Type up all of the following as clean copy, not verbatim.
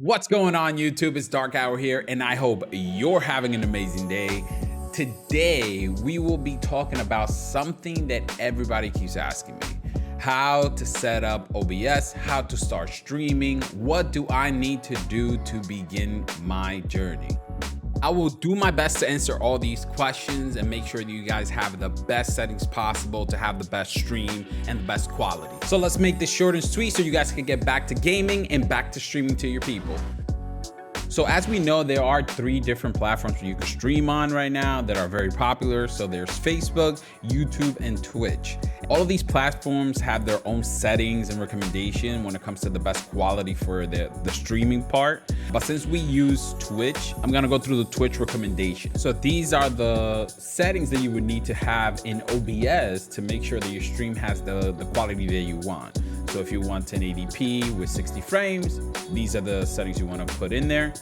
What's going on, YouTube? It's Dark Hour here, and I hope you're having an amazing day. Today, we will be talking about something that everybody keeps asking me. How to set up OBS, how to start streaming, what do I need to do to begin my journey? I will do my best to answer all these questions and make sure that you guys have the best settings possible to have the best stream and the best quality. So let's make this short and sweet so you guys can get back to gaming and back to streaming to your people. So as we know, there are 3 different platforms you can stream on right now that are very popular. So there's Facebook, YouTube, and Twitch. All of these platforms have their own settings and recommendation when it comes to the best quality for the streaming part. But since we use Twitch, I'm gonna go through the Twitch recommendation. So these are the settings that you would need to have in OBS to make sure that your stream has the quality that you want. So if you want 1080p with 60 frames, these are the settings you want to put in there.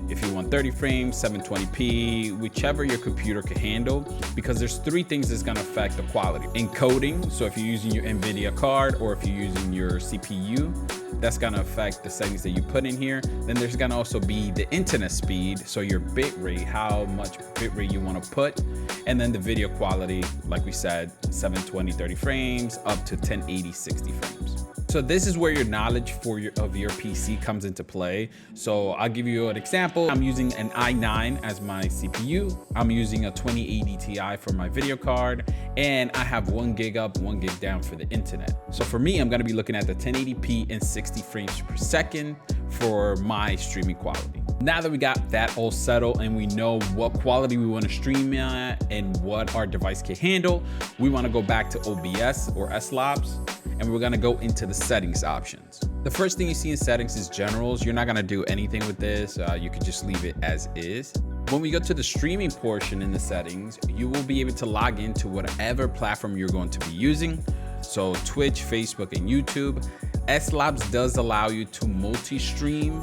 If you want 30 frames, 720p, whichever your computer can handle, because there's 3 things that's going to affect the quality. Encoding, so if you're using your NVIDIA card or if you're using your CPU, that's going to affect the settings that you put in here. Then there's going to also be the internet speed, so your bit rate, how much bit rate you want to put. And then the video quality, like we said, 720, 30 frames, up to 1080, 60 frames. So this is where your knowledge of your PC comes into play. So I'll give you an example. I'm using an i9 as my CPU. I'm using a 2080 Ti for my video card, and I have 1 gig up, 1 gig down for the internet. So for me, I'm gonna be looking at the 1080p and 60 frames per second for my streaming quality. Now that we got that all settled and we know what quality we want to stream at and what our device can handle, we want to go back to OBS or SLabs, and we're going to go into the settings options. The first thing you see in settings is generals. You're not going to do anything with this. You could just leave it as is. When we go to the streaming portion in the settings, you will be able to log into whatever platform you're going to be using. So Twitch, Facebook, and YouTube. SLabs does allow you to multi-stream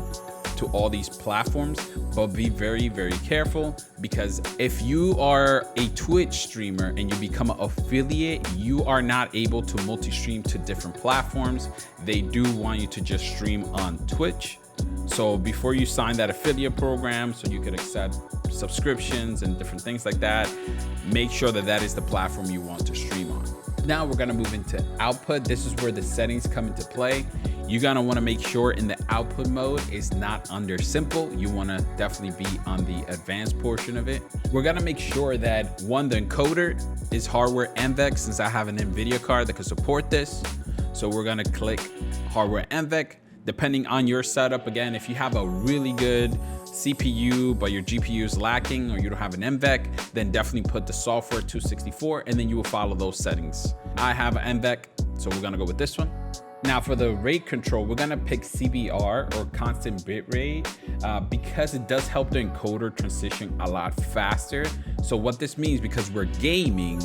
to all these platforms, but be very, very careful, because if you are a Twitch streamer and you become an affiliate, you are not able to multi-stream to different platforms. They do want you to just stream on Twitch. So before you sign that affiliate program, so you could accept subscriptions and different things like that, make sure that that is the platform you want to stream on. Now we're gonna move into output. This is where the settings come into play. You're gonna wanna make sure in the output mode is not under simple. You wanna definitely be on the advanced portion of it. We're gonna make sure that the encoder is hardware NVEC, since I have an NVIDIA card that can support this. So we're gonna click hardware NVEC. Depending on your setup, again, if you have a really good CPU, but your GPU is lacking or you don't have an NVEC, then definitely put the software 264 and then you will follow those settings. I have an NVEC, so we're gonna go with this one. Now for the rate control, we're gonna pick CBR or constant bit rate because it does help the encoder transition a lot faster. So what this means, because we're gaming,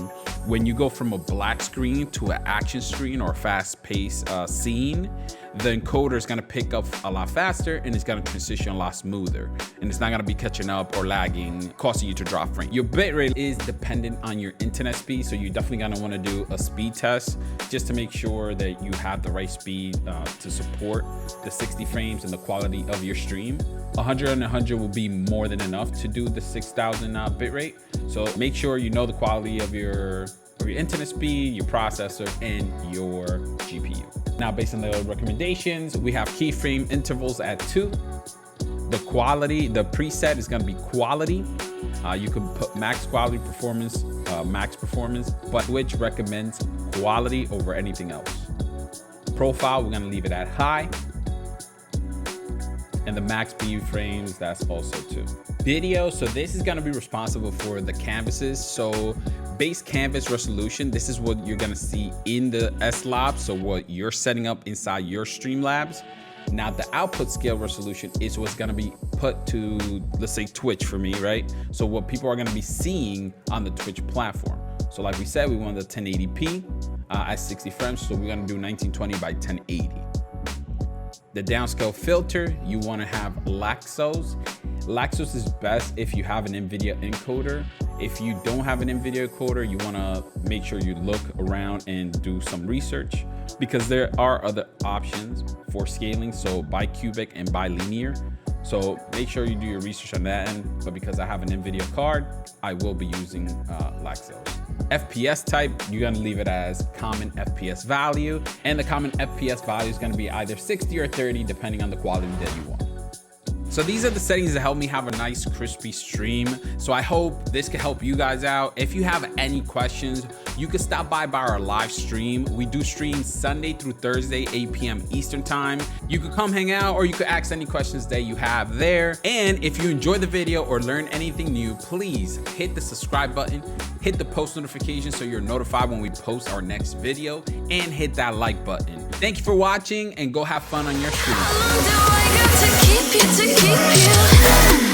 when you go from a black screen to an action screen or a fast-paced scene, the encoder is gonna pick up a lot faster and it's gonna transition a lot smoother. And it's not gonna be catching up or lagging, causing you to drop frame. Your bitrate is dependent on your internet speed, so you're definitely gonna wanna do a speed test just to make sure that you have the right speed to support the 60 frames and the quality of your stream. 100 and 100 will be more than enough to do the 6,000 bitrate. So make sure you know the quality of your internet speed, your processor, and your GPU. Now, based on the recommendations, we have keyframe intervals at 2. The quality, the preset is gonna be quality. You can put max quality performance, max performance, but Twitch recommends quality over anything else. Profile, we're gonna leave it at high. And the max view frames, that's also 2. Video, so this is gonna be responsible for the canvases. So base canvas resolution, this is what you're gonna see in the SLabs, so what you're setting up inside your Streamlabs. Now the output scale resolution is what's gonna be put to, let's say Twitch for me, right? So what people are gonna be seeing on the Twitch platform. So like we said, we want the 1080p at 60 frames, so we're gonna do 1920 by 1080. The downscale filter, you wanna have Laxos. Laxos is best if you have an NVIDIA encoder. If you don't have an NVIDIA encoder, you wanna make sure you look around and do some research, because there are other options for scaling, so bicubic and bilinear. So make sure you do your research on that end. But because I have an NVIDIA card, I will be using Lexos. FPS type, you're gonna leave it as common FPS value. And the common FPS value is gonna be either 60 or 30, depending on the quality that you want. So these are the settings that help me have a nice crispy stream. So I hope this can help you guys out. If you have any questions, you can stop by our live stream. We do stream Sunday through Thursday, 8 p.m. Eastern time. You could come hang out or you could ask any questions that you have there. And if you enjoyed the video or learned anything new, please hit the subscribe button, hit the post notification so you're notified when we post our next video, and hit that like button. Thank you for watching and go have fun on your stream. How long do I got to keep you?